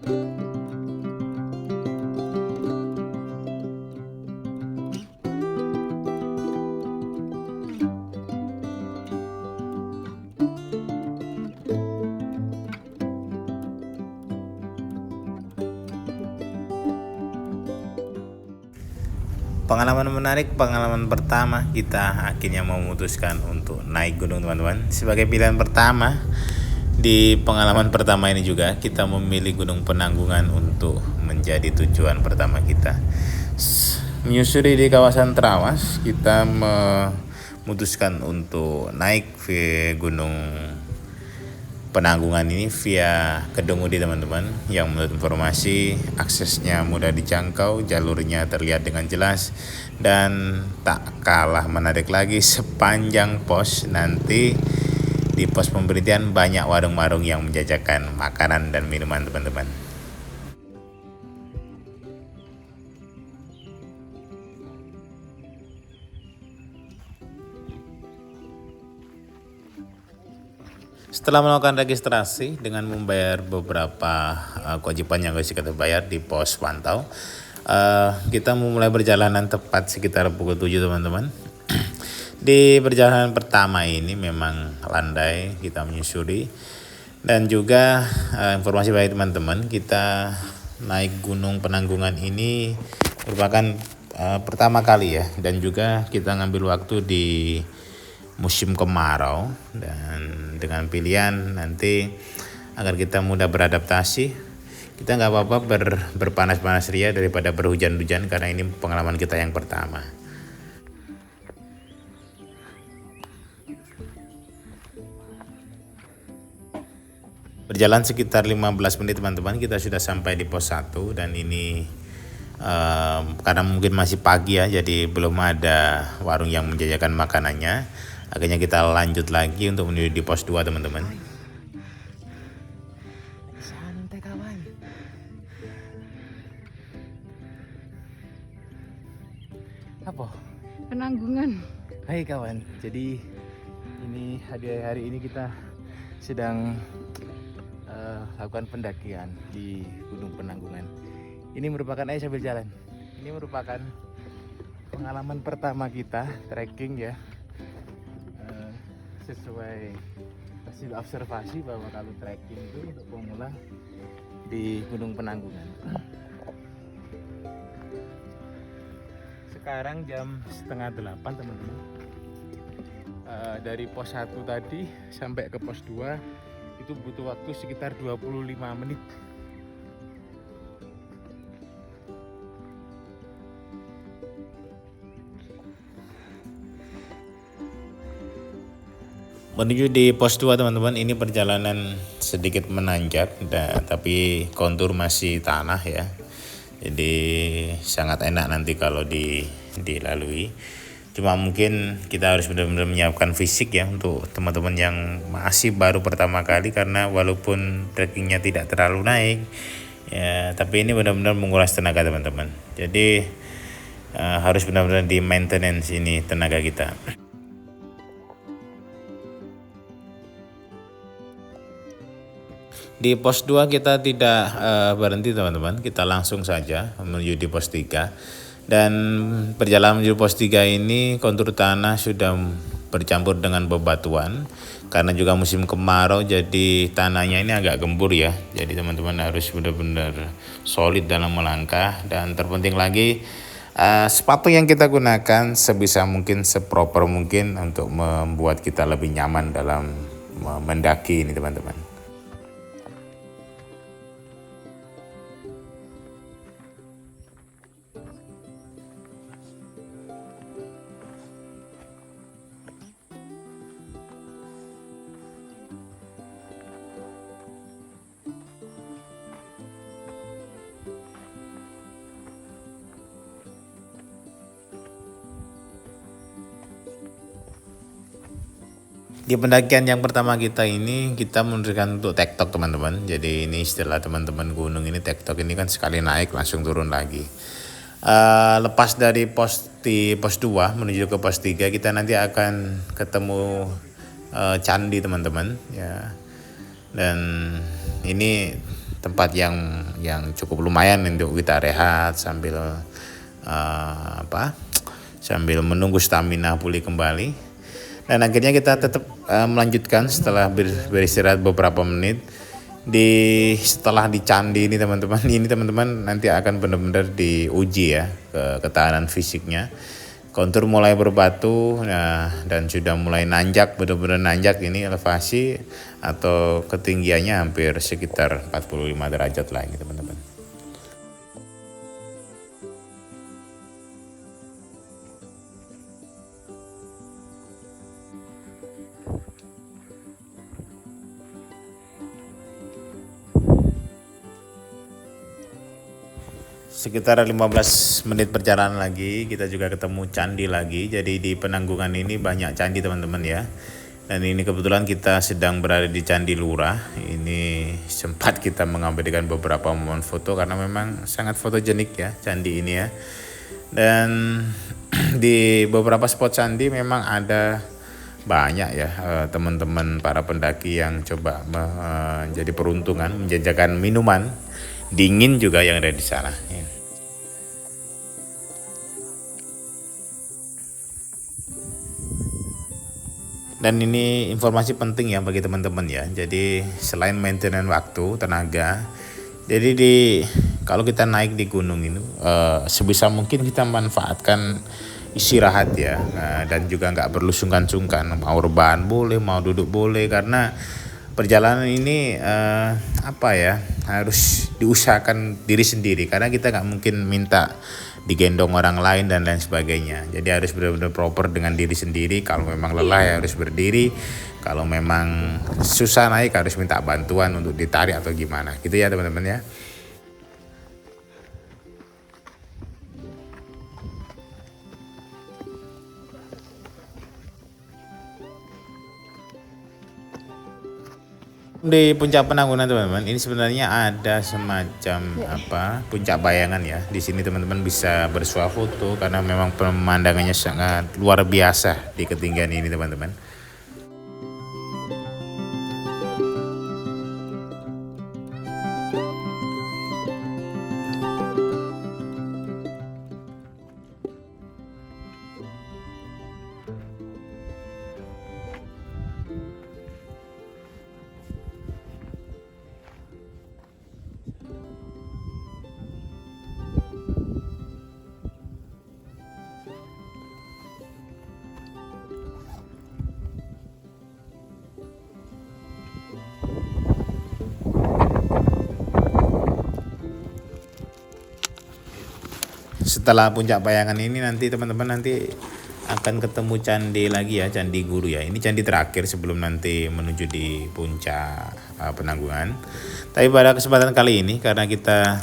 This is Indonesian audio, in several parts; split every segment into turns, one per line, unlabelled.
Pengalaman menarik, pengalaman pertama kita akhirnya memutuskan untuk naik gunung teman-teman. Sebagai pilihan pertama di pengalaman pertama ini juga kita memilih Gunung Penanggungan untuk menjadi tujuan pertama kita. Menyusuri di kawasan Trawas, kita memutuskan untuk naik ke Gunung Penanggungan ini via Kedungudi teman-teman, yang menurut informasi aksesnya mudah dijangkau, jalurnya terlihat dengan jelas, dan tak kalah menarik lagi sepanjang pos nanti di pos pemberhentian banyak warung-warung yang menjajakan makanan dan minuman teman-teman. Setelah melakukan registrasi dengan membayar beberapa kewajiban yang harus kita bayar di pos pantau, kita memulai perjalanan tepat sekitar pukul 7 teman-teman. Di perjalanan pertama ini memang landai, kita menyusuri, dan juga informasi baik teman-teman, kita naik Gunung Penanggungan ini merupakan pertama kali ya, dan juga kita ngambil waktu di musim kemarau, dan dengan pilihan nanti agar kita mudah beradaptasi, kita nggak apa-apa berpanas-panas ria daripada berhujan-hujan, karena ini pengalaman kita yang pertama. Berjalan sekitar 15 menit teman-teman, kita sudah sampai di pos 1, dan ini karena mungkin masih pagi ya, jadi belum ada warung yang menjajakan makanannya. Akhirnya kita lanjut lagi untuk menuju di pos 2 teman-teman.
Santai kawan. Apa?
Penanggungan.
Hai kawan. Jadi ini hari ini kita sedang lakukan pendakian di Gunung Penanggungan. Ini merupakan sambil jalan. Ini merupakan pengalaman pertama kita trekking ya. Sesuai hasil observasi bahwa kalau trekking itu untuk pemula di Gunung Penanggungan. Sekarang jam 7:30 teman-teman. Dari pos 1 tadi sampai ke pos 2 itu butuh waktu sekitar 25 menit.
Menuju di pos 2 teman-teman, ini perjalanan sedikit menanjak, tapi kontur masih tanah ya. Jadi sangat enak nanti kalau dilalui. Cuma mungkin kita harus benar-benar menyiapkan fisik ya untuk teman-teman yang masih baru pertama kali, karena walaupun trekkingnya tidak terlalu naik ya, tapi ini benar-benar menguras tenaga teman-teman. Jadi harus benar-benar di maintenance ini tenaga kita. Di pos 2 kita tidak berhenti teman-teman, kita langsung saja menuju di pos 3. Dan perjalanan menuju pos 3 ini kontur tanah sudah bercampur dengan bebatuan, karena juga musim kemarau, jadi tanahnya ini agak gembur ya. Jadi teman-teman harus benar-benar solid dalam melangkah, dan terpenting lagi sepatu yang kita gunakan sebisa mungkin, seproper mungkin untuk membuat kita lebih nyaman dalam mendaki ini teman-teman. Di pendakian yang pertama kita ini, kita meneruskan untuk tektok teman-teman. Jadi ini istilah teman-teman gunung ini, tektok ini kan sekali naik langsung turun lagi. Lepas dari pos 2 menuju ke pos 3, kita nanti akan ketemu candi teman-teman ya. Dan ini tempat yang yang cukup lumayan untuk kita rehat sambil sambil menunggu stamina pulih kembali. Dan akhirnya kita tetap melanjutkan setelah beristirahat beberapa menit setelah di candi ini teman-teman. Ini teman-teman nanti akan benar-benar diuji ya ketahanan fisiknya. Kontur mulai berbatu, dan sudah mulai nanjak, benar-benar nanjak ini elevasi atau ketinggiannya hampir sekitar 45 derajat lagi teman-teman. Sekitar 15 menit perjalanan lagi kita juga ketemu candi lagi. Jadi di Penanggungan ini banyak candi teman-teman ya. Dan ini kebetulan kita sedang berada di Candi Lurah. Ini sempat kita mengabadikan beberapa momen foto karena memang sangat fotogenik ya candi ini ya. Dan di beberapa spot candi memang ada banyak ya teman-teman para pendaki yang coba menjadi peruntungan menjajakan minuman dingin juga yang ada di sana. Dan ini informasi penting ya bagi teman-teman ya. Jadi selain maintenance waktu, tenaga, jadi kalau kita naik di gunung ini sebisa mungkin kita manfaatkan istirahat ya, dan juga nggak perlu sungkan-sungkan, mau rebahan boleh, mau duduk boleh, karena perjalanan ini harus diusahakan diri sendiri karena kita nggak mungkin minta digendong orang lain dan lain sebagainya. Jadi harus benar-benar proper dengan diri sendiri. Kalau memang lelah ya harus berdiri, kalau memang susah naik harus minta bantuan untuk ditarik atau gimana gitu ya teman-teman ya. Di puncak Penanggungan teman-teman, ini sebenarnya ada semacam puncak bayangan ya. Di sini teman-teman bisa bersuah foto karena memang pemandangannya sangat luar biasa di ketinggian ini teman-teman. Setelah puncak bayangan ini nanti teman-teman akan ketemu candi lagi ya, Candi Guru ya. Ini candi terakhir sebelum nanti menuju di puncak Penanggungan. Tapi pada kesempatan kali ini karena kita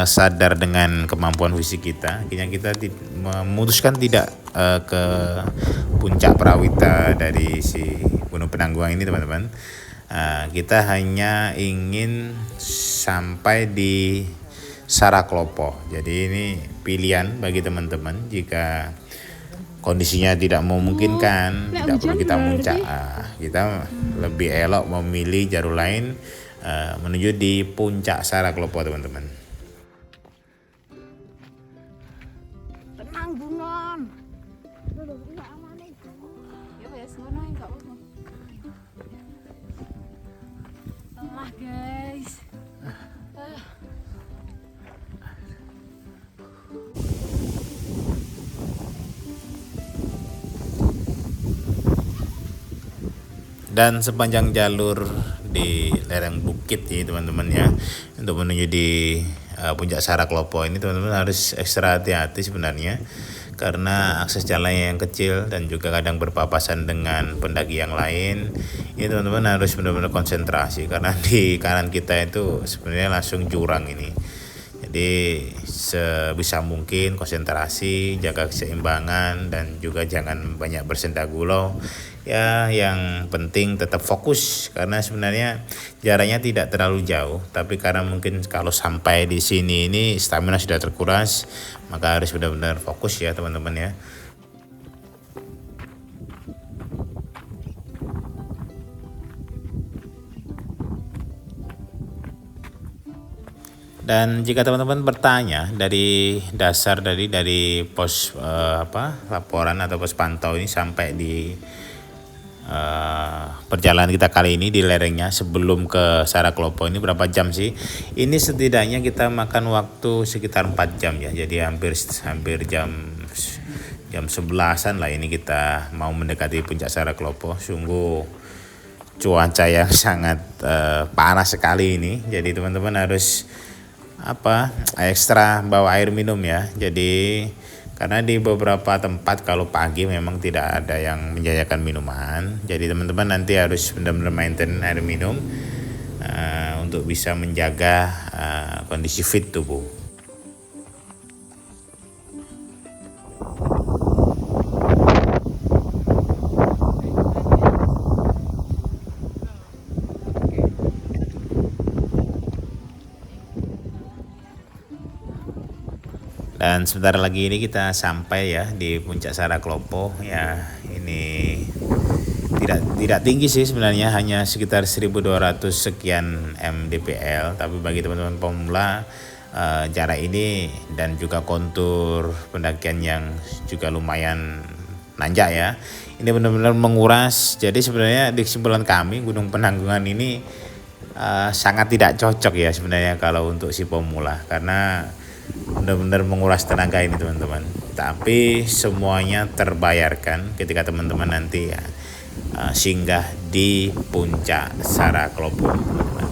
sadar dengan kemampuan fisik kita, akhirnya kita memutuskan tidak ke puncak Prawita dari si Gunung Penanggungan ini teman-teman. Kita hanya ingin sampai di Saraklopo. Jadi ini pilihan bagi teman-teman jika kondisinya tidak memungkinkan, tidak perlu kita muncak. Kita lebih elok memilih jalur lain menuju di puncak Saraklopo teman-teman.
Penanggungan. Lemah guys.
Dan sepanjang jalur di lereng bukit ya teman-teman ya, untuk menuju di puncak Saraklopo ini teman-teman harus ekstra hati-hati sebenarnya karena akses jalannya yang kecil dan juga kadang berpapasan dengan pendaki yang lain. Ini teman-teman harus benar-benar konsentrasi karena di kanan kita itu sebenarnya langsung jurang ini. Jadi sebisa mungkin konsentrasi, jaga keseimbangan dan juga jangan banyak bersenda gurau. Ya, yang penting tetap fokus karena sebenarnya jaraknya tidak terlalu jauh, tapi karena mungkin kalau sampai di sini ini stamina sudah terkuras, maka harus benar-benar fokus ya teman-teman ya. Dan jika teman-teman bertanya dari dasar dari pos laporan atau pos pantau ini sampai di perjalanan kita kali ini di lerengnya sebelum ke Saraklopo ini berapa jam sih? Ini setidaknya kita makan waktu sekitar 4 jam ya. Jadi hampir jam 11-an lah ini kita mau mendekati puncak Saraklopo. Sungguh cuaca yang sangat panas sekali ini. Jadi teman-teman harus ekstra bawa air minum ya. Jadi karena di beberapa tempat kalau pagi memang tidak ada yang menjajakan minuman. Jadi teman-teman nanti harus benar-benar maintain air minum untuk bisa menjaga kondisi fit tubuh. Dan sebentar lagi ini kita sampai ya di puncak Saraklopo ya. Ini tidak tinggi sih sebenarnya, hanya sekitar 1200 sekian mdpl, tapi bagi teman-teman pemula jarak ini dan juga kontur pendakian yang juga lumayan nanjak ya, ini benar-benar menguras. Jadi sebenarnya di kesimpulan kami Gunung Penanggungan ini sangat tidak cocok ya sebenarnya kalau untuk si pemula, karena benar-benar menguras tenaga ini teman-teman. Tapi semuanya terbayarkan ketika teman-teman nanti ya singgah di puncak Saraklopo teman-teman.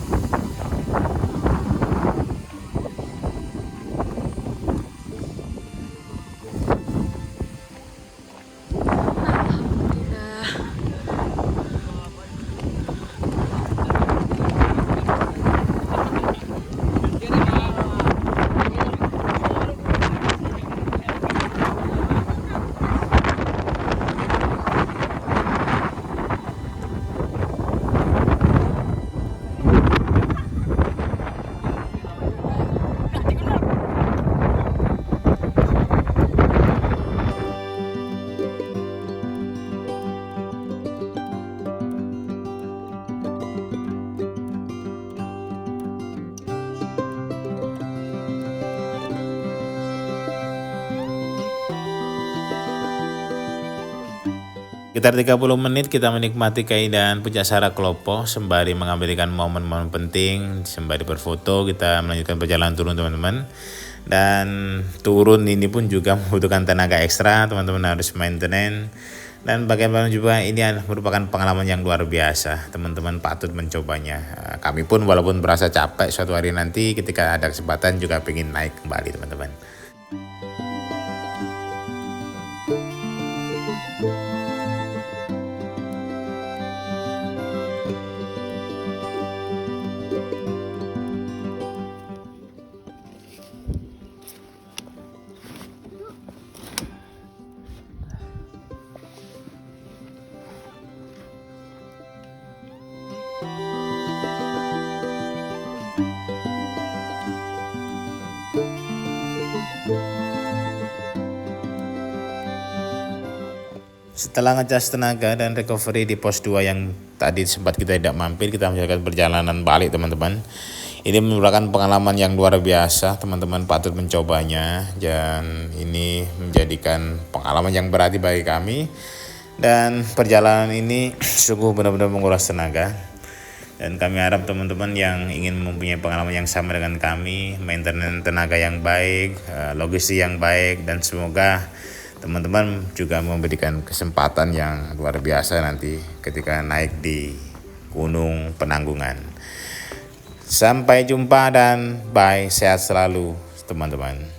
Sekitar 30 menit kita menikmati keindahan puncak Saraklopo sembari mengabadikan momen-momen penting, sembari berfoto. Kita melanjutkan perjalanan turun teman-teman. Dan turun ini pun juga membutuhkan tenaga ekstra, teman-teman harus maintenance. Dan bagaimana juga ini merupakan pengalaman yang luar biasa, teman-teman patut mencobanya. Kami pun walaupun berasa capek, suatu hari nanti ketika ada kesempatan juga pengen naik kembali teman-teman. Setelah ngecas tenaga dan recovery di pos 2 yang tadi sempat kita tidak mampir, kita menjalankan perjalanan balik teman-teman. Ini merupakan pengalaman yang luar biasa, teman-teman patut mencobanya. Dan ini menjadikan pengalaman yang berarti bagi kami. Dan perjalanan ini sungguh benar-benar menguras tenaga. Dan kami harap teman-teman yang ingin mempunyai pengalaman yang sama dengan kami, maintenance tenaga yang baik, logistik yang baik, dan semoga teman-teman juga memberikan kesempatan yang luar biasa nanti ketika naik di Gunung Penanggungan. Sampai jumpa dan bye, sehat selalu teman-teman.